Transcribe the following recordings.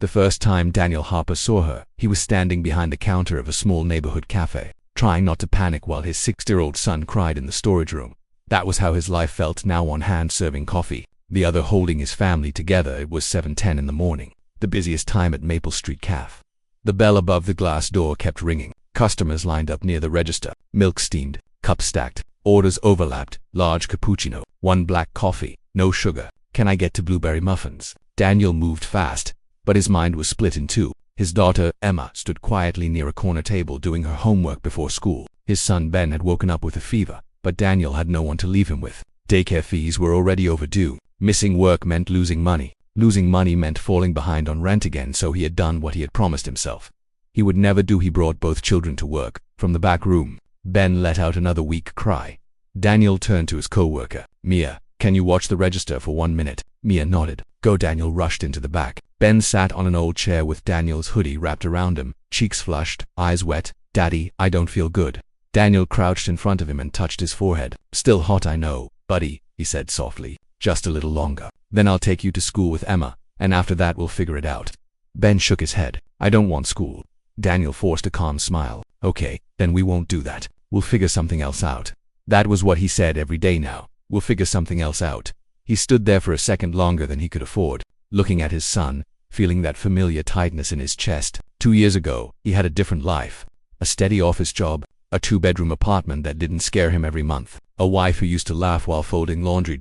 The first time Daniel Harper saw her, he was standing behind the counter of a small neighborhood cafe, trying not to panic while his 6-year-old son cried in the storage room. That was how his life felt, now one hand serving coffee, the other holding his family together. It was 7:10 in the morning, the busiest time at Maple Street Cafe. The bell above the glass door kept ringing. Customers lined up near the register, milk steamed, cups stacked, orders overlapped, large cappuccino, 1 black coffee, no sugar. Can I get 2 blueberry muffins? Daniel moved fast, but his mind was split in two. His daughter, Emma, stood quietly near a corner table doing her homework before school. His son, Ben, had woken up with a fever, but Daniel had no one to leave him with. Daycare fees were already overdue. Missing work meant losing money. Losing money meant falling behind on rent again, so he had done what he had promised himself he would never do. He brought both children to work. From the back room, Ben let out another weak cry. Daniel turned to his co-worker. Mia, can you watch the register for 1 minute? Mia nodded. Go. Daniel rushed into the back. Ben sat on an old chair with Daniel's hoodie wrapped around him, cheeks flushed, eyes wet. Daddy, I don't feel good. Daniel crouched in front of him and touched his forehead. Still hot, I know, buddy, he said softly. Just a little longer. Then I'll take you to school with Emma, and after that we'll figure it out. Ben shook his head. I don't want school. Daniel forced a calm smile. Okay, then we won't do that. We'll figure something else out. That was what he said every day now. We'll figure something else out. He stood there for a second longer than he could afford, looking at his son, feeling that familiar tightness in his chest. 2 years ago, he had a different life. A steady office job, a 2-bedroom apartment that didn't scare him every month, a wife who used to laugh while folding laundry.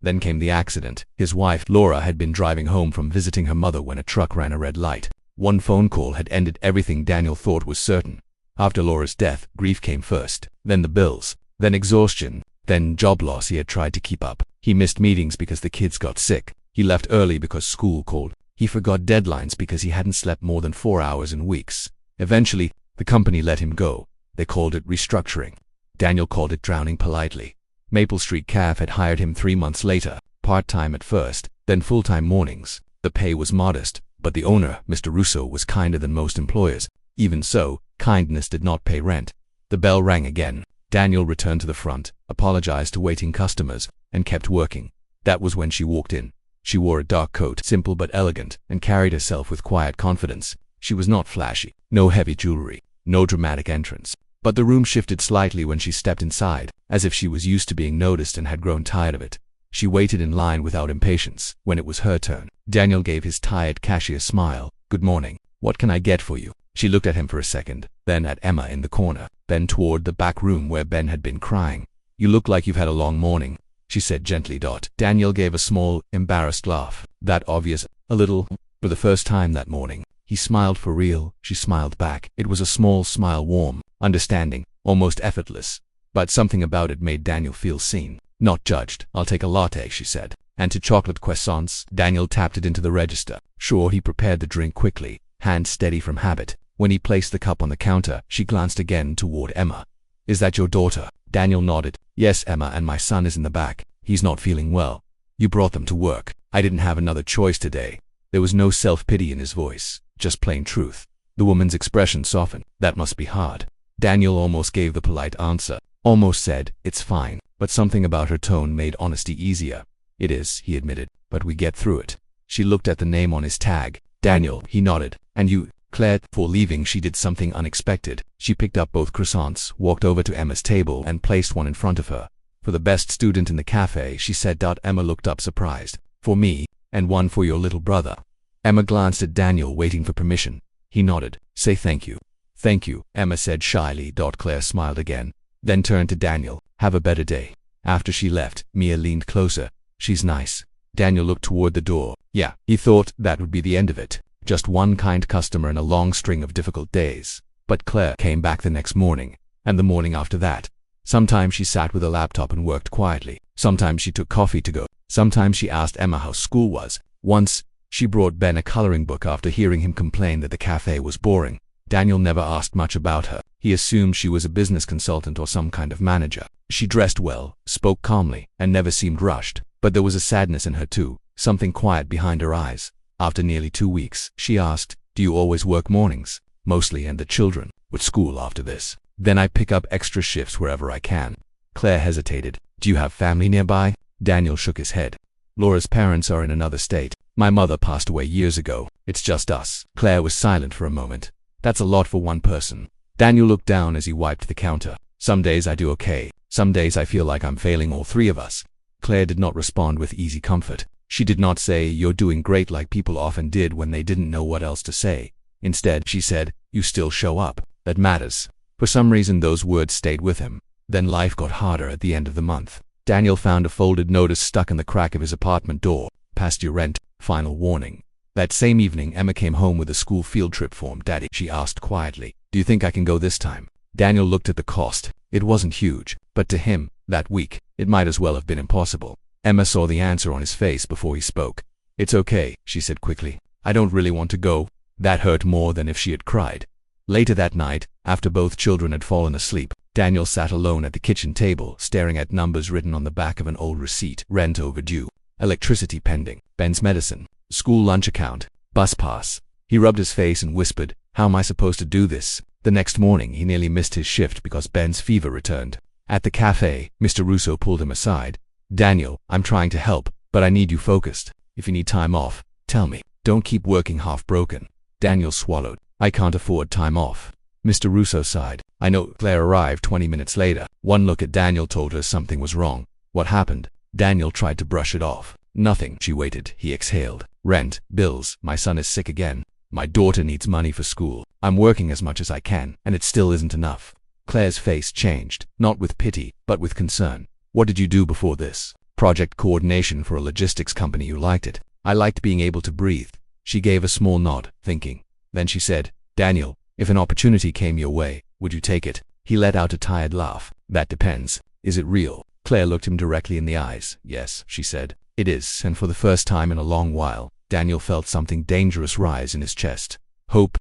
Then came the accident. His wife, Laura, had been driving home from visiting her mother when a truck ran a red light. One phone call had ended everything Daniel thought was certain. After Laura's death, grief came first, then the bills, then exhaustion, then job loss. He had tried to keep up. He missed meetings because the kids got sick. He left early because school called. He forgot deadlines because he hadn't slept more than 4 hours in weeks. Eventually, the company let him go. They called it restructuring. Daniel called it drowning politely. Maple Street Cafe had hired him 3 months later, part-time at first, then full-time mornings. The pay was modest, but the owner, Mr. Russo, was kinder than most employers. Even so, kindness did not pay rent. The bell rang again. Daniel returned to the front, apologized to waiting customers, and kept working. That was when she walked in. She wore a dark coat, simple but elegant, and carried herself with quiet confidence. She was not flashy, no heavy jewelry, no dramatic entrance. But the room shifted slightly when she stepped inside, as if she was used to being noticed and had grown tired of it. She waited in line without impatience. When it was her turn, Daniel gave his tired cashier smile. Good morning. What can I get for you? She looked at him for a second, then at Emma in the corner, then toward the back room where Ben had been crying. You look like you've had a long morning, she said gently. Daniel gave a small, embarrassed laugh. That obvious, a little. For the first time that morning, he smiled for real. She smiled back. It was a small smile, warm, understanding, almost effortless. But something about it made Daniel feel seen, not judged. I'll take a latte, she said. And 2 chocolate croissants. Daniel tapped it into the register. Sure, he prepared the drink quickly, hand steady from habit. When he placed the cup on the counter, she glanced again toward Emma. Is that your daughter? Daniel nodded. Yes, Emma, and my son is in the back. He's not feeling well. You brought them to work. I didn't have another choice today. There was no self-pity in his voice, just plain truth. The woman's expression softened. That must be hard. Daniel almost gave the polite answer, almost said, it's fine, but something about her tone made honesty easier. It is, he admitted, but we get through it. She looked at the name on his tag. Daniel, he nodded. And you, Claire? Before leaving, she did something unexpected. She picked up both croissants, walked over to Emma's table, and placed one in front of her. For the best student in the cafe, she said. Emma looked up surprised. For me, and one for your little brother. Emma glanced at Daniel, waiting for permission. He nodded. Say thank you. Thank you, Emma said shyly. Claire smiled again, then turned to Daniel. Have a better day. After she left, Mia leaned closer. She's nice. Daniel looked toward the door. Yeah, he thought that would be the end of it. Just one kind customer in a long string of difficult days. But Claire came back the next morning, and the morning after that. Sometimes she sat with a laptop and worked quietly. Sometimes she took coffee to go. Sometimes she asked Emma how school was. Once, she brought Ben a coloring book after hearing him complain that the cafe was boring. Daniel never asked much about her. He assumed she was a business consultant or some kind of manager. She dressed well, spoke calmly, and never seemed rushed. But there was a sadness in her too, something quiet behind her eyes. After nearly 2 weeks, she asked, do you always work mornings? Mostly, and the children? With school after this? Then I pick up extra shifts wherever I can. Claire hesitated. Do you have family nearby? Daniel shook his head. Laura's parents are in another state. My mother passed away years ago. It's just us. Claire was silent for a moment. That's a lot for one person. Daniel looked down as he wiped the counter. Some days I do okay. Some days I feel like I'm failing all three of us. Claire did not respond with easy comfort. She did not say, "You're doing great," like people often did when they didn't know what else to say. Instead, she said, "You still show up. That matters." For some reason, those words stayed with him. Then life got harder at the end of the month. Daniel found a folded notice stuck in the crack of his apartment door. "Past due rent. Final warning." That same evening, Emma came home with a school field trip form. "Daddy," she asked quietly, "do you think I can go this time?" Daniel looked at the cost. It wasn't huge, but to him, that week, it might as well have been impossible. Emma saw the answer on his face before he spoke. "It's okay," she said quickly. "I don't really want to go." That hurt more than if she had cried. Later that night, after both children had fallen asleep, Daniel sat alone at the kitchen table, staring at numbers written on the back of an old receipt. Rent overdue, electricity pending, Ben's medicine, school lunch account, bus pass. He rubbed his face and whispered, "How am I supposed to do this?" The next morning, he nearly missed his shift because Ben's fever returned. At the cafe, Mr. Russo pulled him aside. "Daniel, I'm trying to help, but I need you focused. If you need time off, tell me. Don't keep working half broken." Daniel swallowed. "I can't afford time off." Mr. Russo sighed. "I know." Claire arrived 20 minutes later. One look at Daniel told her something was wrong. "What happened?" Daniel tried to brush it off. "Nothing." She waited. He exhaled. "Rent, bills, my son is sick again. My daughter needs money for school. I'm working as much as I can, and it still isn't enough." Claire's face changed, not with pity, but with concern. "What did you do before this?" "Project coordination for a logistics company." "You liked it?" "I liked being able to breathe." She gave a small nod, thinking. Then she said, "Daniel, if an opportunity came your way, would you take it?" He let out a tired laugh. "That depends. Is it real?" Claire looked him directly in the eyes. "Yes," she said. "It is." And for the first time in a long while, Daniel felt something dangerous rise in his chest. Hope.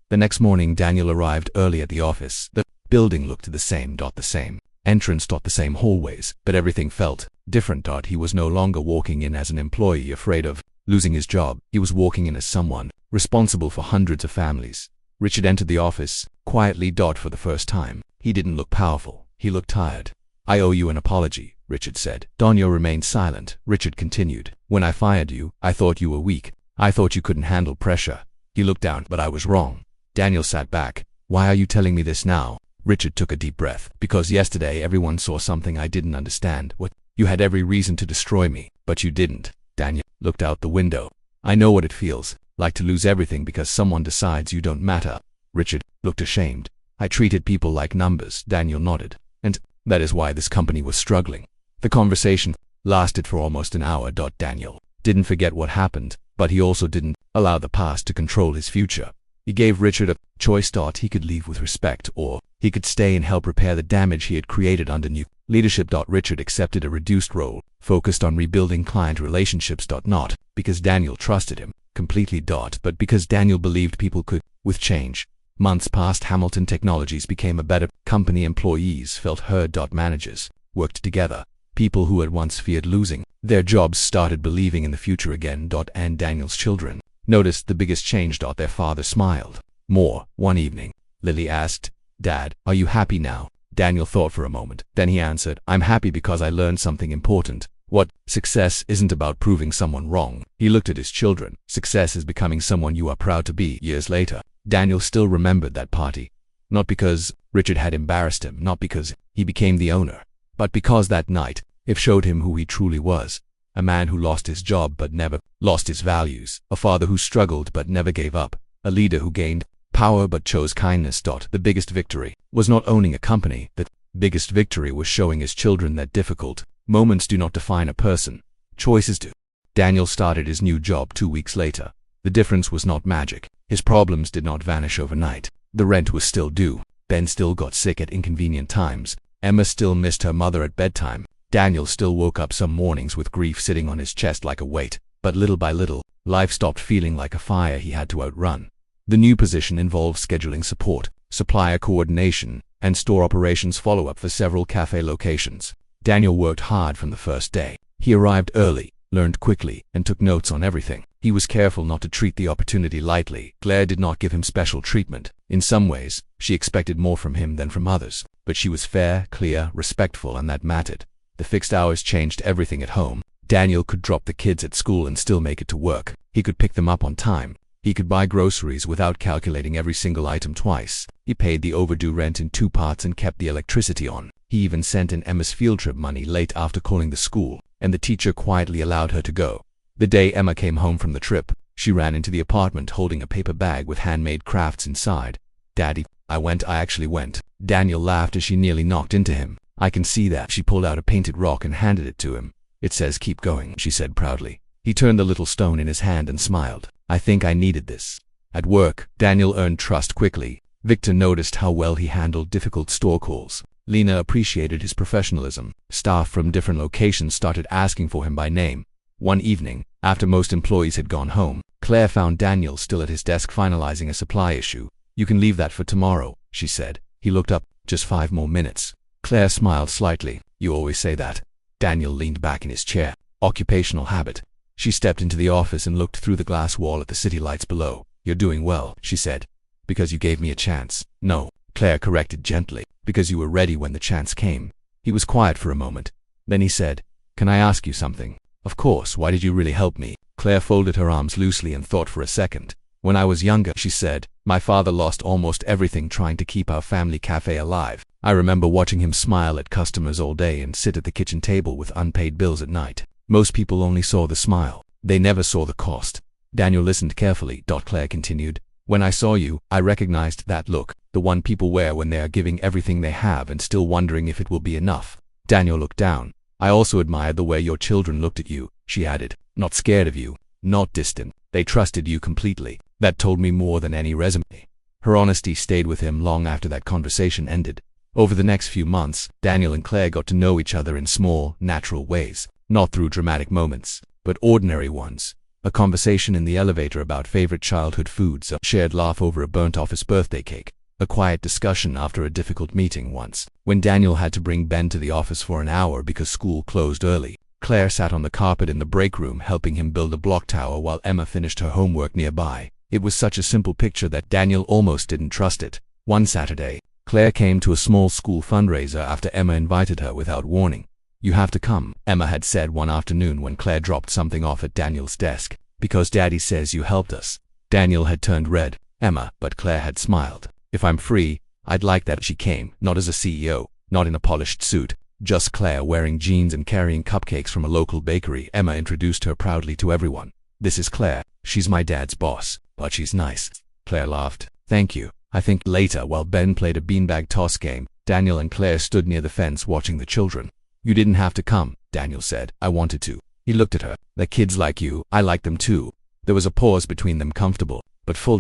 The next morning, Daniel arrived early at the office. The building looked the same. The same entrance. The same hallways. But everything felt different. He was no longer walking in as an employee afraid of losing his job. He was walking in as someone responsible for hundreds of families. Richard entered the office quietly. For the first time, he didn't look powerful. He looked tired. "I owe you an apology," Richard said. Daniel remained silent. Richard continued, "When I fired you, I thought you were weak. I thought you couldn't handle pressure." He looked down, "But I was wrong." Daniel sat back. "Why are you telling me this now?" Richard took a deep breath. "Because yesterday everyone saw something I didn't understand." "What?" "You had every reason to destroy me, but you didn't." Daniel looked out the window. "I know what it feels like to lose everything because someone decides you don't matter." Richard looked ashamed. "I treated people like numbers." Daniel nodded. "And that is why this company was struggling." The conversation lasted for almost an hour. Daniel didn't forget what happened, but he also didn't allow the past to control his future. He gave Richard a choice. He could leave with respect, or he could stay and help repair the damage he had created under new leadership. Richard accepted a reduced role, focused on rebuilding client relationships. Not because Daniel trusted him completely. But because Daniel believed people could, with change. Months passed. Hamilton Technologies became a better company. Employees felt heard. Managers worked together. People who had once feared losing their jobs started believing in the future again. And Daniel's children noticed the biggest change. Their father smiled more. One evening, Lily asked, "Dad, are you happy now?" Daniel thought for a moment. Then he answered, "I'm happy because I learned something important. What? Success isn't about proving someone wrong." He looked at his children. "Success is becoming someone you are proud to be." Years later, Daniel still remembered that party. Not because Richard had embarrassed him, not because he became the owner, but because that night, it showed him who he truly was. A man who lost his job but never lost his values. A father who struggled but never gave up. A leader who gained power but chose kindness. The biggest victory was not owning a company. The biggest victory was showing his children that difficult moments do not define a person. Choices do. Daniel started his new job 2 weeks later. The difference was not magic. His problems did not vanish overnight. The rent was still due. Ben still got sick at inconvenient times. Emma still missed her mother at bedtime. Daniel still woke up some mornings with grief sitting on his chest like a weight. But little by little, life stopped feeling like a fire he had to outrun. The new position involved scheduling support, supplier coordination, and store operations follow-up for several cafe locations. Daniel worked hard from the first day. He arrived early, learned quickly, and took notes on everything. He was careful not to treat the opportunity lightly. Claire did not give him special treatment. In some ways, she expected more from him than from others. But she was fair, clear, respectful, and that mattered. The fixed hours changed everything at home. Daniel could drop the kids at school and still make it to work. He could pick them up on time. He could buy groceries without calculating every single item twice. He paid the overdue rent in 2 parts and kept the electricity on. He even sent in Emma's field trip money late after calling the school, and the teacher quietly allowed her to go. The day Emma came home from the trip, she ran into the apartment holding a paper bag with handmade crafts inside. "Daddy, I actually went." Daniel laughed as she nearly knocked into him. "I can see that." She pulled out a painted rock and handed it to him. "It says keep going," she said proudly. He turned the little stone in his hand and smiled. "I think I needed this." At work, Daniel earned trust quickly. Victor noticed how well he handled difficult store calls. Lena appreciated his professionalism. Staff from different locations started asking for him by name. One evening, after most employees had gone home, Claire found Daniel still at his desk finalizing a supply issue. "You can leave that for tomorrow," she said. He looked up. "Just 5 more minutes." Claire smiled slightly. "You always say that." Daniel leaned back in his chair. Occupational habit. She stepped into the office and looked through the glass wall at the city lights below. "You're doing well," she said. "Because you gave me a chance." "No," Claire corrected gently. "Because you were ready when the chance came." He was quiet for a moment. Then he said, "Can I ask you something?" "Of course, why did you really help me?" Claire folded her arms loosely and thought for a second. "When I was younger," she said, "my father lost almost everything trying to keep our family cafe alive. I remember watching him smile at customers all day and sit at the kitchen table with unpaid bills at night. Most people only saw the smile. They never saw the cost." Daniel listened carefully. Claire continued, "When I saw you, I recognized that look, the one people wear when they are giving everything they have and still wondering if it will be enough." Daniel looked down. "I also admired the way your children looked at you," she added. "Not scared of you, not distant. They trusted you completely. That told me more than any resume." Her honesty stayed with him long after that conversation ended. Over the next few months, Daniel and Claire got to know each other in small, natural ways, not through dramatic moments, but ordinary ones. A conversation in the elevator about favorite childhood foods, a shared laugh over a burnt office birthday cake, a quiet discussion after a difficult meeting once. When Daniel had to bring Ben to the office for an hour because school closed early, Claire sat on the carpet in the break room helping him build a block tower while Emma finished her homework nearby. It was such a simple picture that Daniel almost didn't trust it. One Saturday, Claire came to a small school fundraiser after Emma invited her without warning. "You have to come," Emma had said one afternoon when Claire dropped something off at Daniel's desk. "Because Daddy says you helped us." Daniel had turned red. "Emma," but Claire had smiled. "If I'm free, I'd like that." She came, not as a CEO, not in a polished suit, just Claire wearing jeans and carrying cupcakes from a local bakery. Emma introduced her proudly to everyone. "This is Claire. She's my dad's boss, but she's nice." Claire laughed. "Thank you." I think later, while Ben played a beanbag toss game, Daniel and Claire stood near the fence watching the children. "You didn't have to come," Daniel said. "I wanted to." He looked at her. "They're kids like you. I like them too." There was a pause between them, comfortable, but full.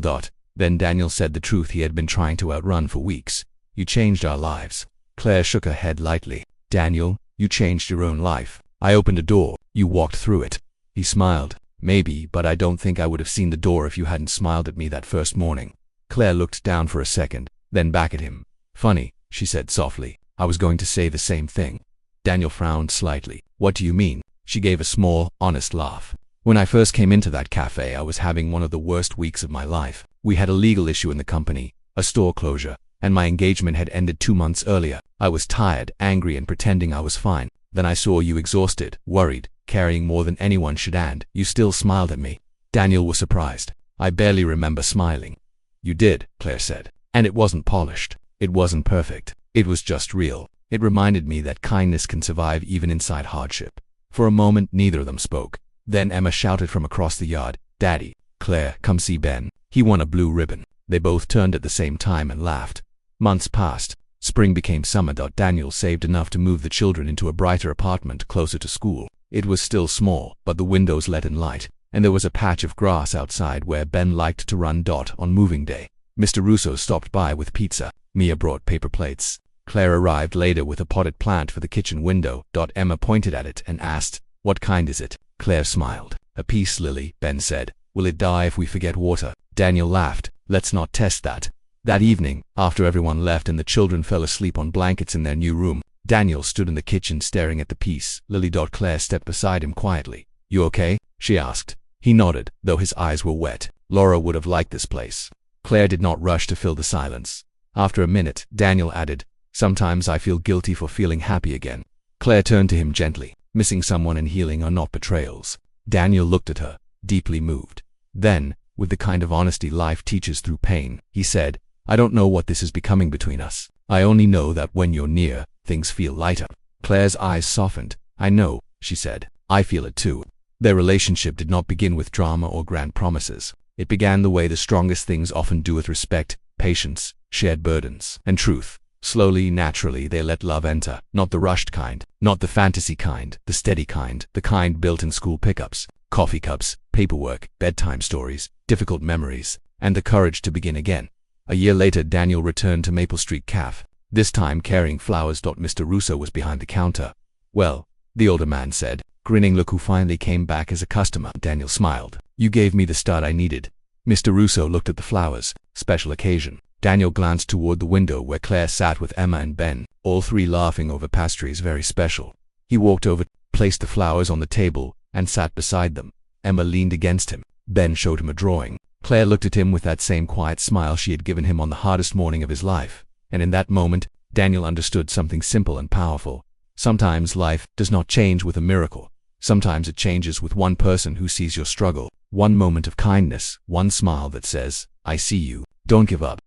Then Daniel said the truth he had been trying to outrun for weeks. "You changed our lives." Claire shook her head lightly. "Daniel, you changed your own life. I opened a door. You walked through it." He smiled. "Maybe, but I don't think I would have seen the door if you hadn't smiled at me that first morning." Claire looked down for a second, then back at him. "Funny," she said softly. "I was going to say the same thing." Daniel frowned slightly. "What do you mean?" She gave a small, honest laugh. "When I first came into that cafe, I was having one of the worst weeks of my life. We had a legal issue in the company, a store closure, and my engagement had ended 2 months earlier. I was tired, angry, and pretending I was fine. Then I saw you exhausted, worried, carrying more than anyone should, and you still smiled at me." Daniel was surprised. "I barely remember smiling." "You did," Claire said. "And it wasn't polished. It wasn't perfect. It was just real. It reminded me that kindness can survive even inside hardship." For a moment, neither of them spoke. Then Emma shouted from across the yard, "Daddy, Claire, come see Ben. He won a blue ribbon." They both turned at the same time and laughed. Months passed. Spring became summer. Daniel saved enough to move the children into a brighter apartment closer to school. It was still small, but the windows let in light, and there was a patch of grass outside where Ben liked to run. On moving day, Mr. Russo stopped by with pizza. Mia brought paper plates. Claire arrived later with a potted plant for the kitchen window. Emma pointed at it and asked, "What kind is it?" Claire smiled. "A peace lily," Ben said. "Will it die if we forget water?" Daniel laughed. "Let's not test that." That evening, after everyone left and the children fell asleep on blankets in their new room, Daniel stood in the kitchen staring at the peace lily. Claire stepped beside him quietly. "You okay?" she asked. He nodded, though his eyes were wet. Laura would have liked this place. Claire did not rush to fill the silence. After a minute, Daniel added, "Sometimes I feel guilty for feeling happy again." Claire turned to him gently. Missing someone and healing are not betrayals. Daniel looked at her, deeply moved. Then, with the kind of honesty life teaches through pain, he said, I don't know what this is becoming between us. I only know that when you're near, things feel lighter. Claire's eyes softened. I know, she said. I feel it too. Their relationship did not begin with drama or grand promises. It began the way the strongest things often do, with respect, patience, shared burdens, and truth. Slowly, naturally, they let love enter. Not the rushed kind, not the fantasy kind, the steady kind, the kind built in school pickups, coffee cups, paperwork, bedtime stories, difficult memories, and the courage to begin again. A year later, Daniel returned to Maple Street Cafe, this time carrying flowers. Mr. Russo was behind the counter. Well, the older man said, grinning, look who finally came back as a customer. Daniel smiled. You gave me the start I needed. Mr. Russo looked at the flowers. Special occasion. Daniel glanced toward the window where Claire sat with Emma and Ben, all three laughing over pastries. Very special. He walked over, placed the flowers on the table, and sat beside them. Emma leaned against him. Ben showed him a drawing. Claire looked at him with that same quiet smile she had given him on the hardest morning of his life. And in that moment, Daniel understood something simple and powerful. Sometimes life does not change with a miracle. Sometimes it changes with one person who sees your struggle. One moment of kindness, one smile that says, I see you. Don't give up.